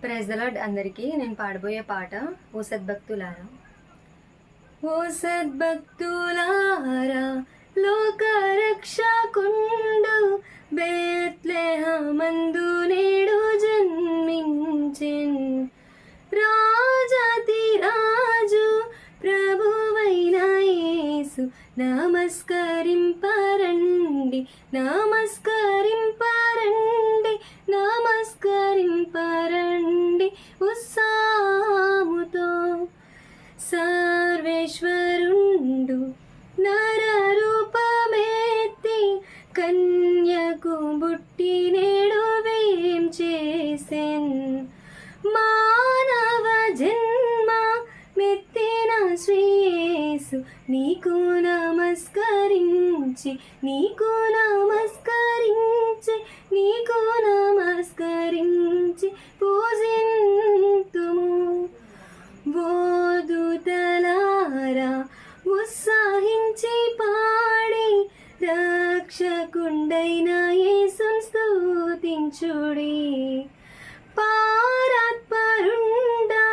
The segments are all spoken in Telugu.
ప్రైజ్ ద లార్డ్ అందరికీ. నేను పాడబోయే పాట ఓ సద్భక్తులారా. ఓ సద్భక్తులారా, లోక రక్షకుండు బెత్లెహేమందు నేడు జన్మించెన్. రాజాతి రాజు ప్రభువైన యేసు నమస్కరింపరండి, నమస్కరింపరండి, నమస్కరింపరండి ఉత్సాహముతో. సర్వేశ్వరుండు నరరూపమెత్తి కన్యకు బుట్టి నేడు వేం చేసెన్. మానవ జన్మ మెత్తిన శ్రీయేసు నీకు నమస్కరించి, నీకు నమస్కరించి, నీకు నమస్కరించి పూజింతుము. బోధుతలారా ఉత్సాహించి పాడి రక్షకుండైన యేసును స్తుతించుడి. పారాత్పరుండా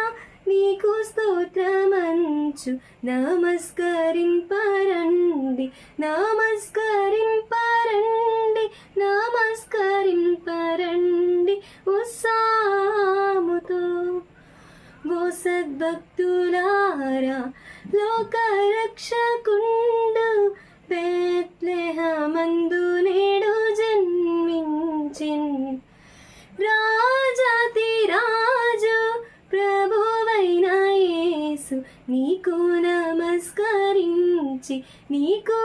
నీకు స్తోత్రమంచు నమస్కరింపరండి, నమస్కరింపరండి, నమస్కరింపరండి ఉత్సాహముతో. ఓ సద్భక్తులారా, లోక రక్షకుండు బెత్లెహేమందు నేడు జన్మించెన్. రాజాతి రాజు ప్రభువైన యేసు నీకు నమస్కరించి, నీకు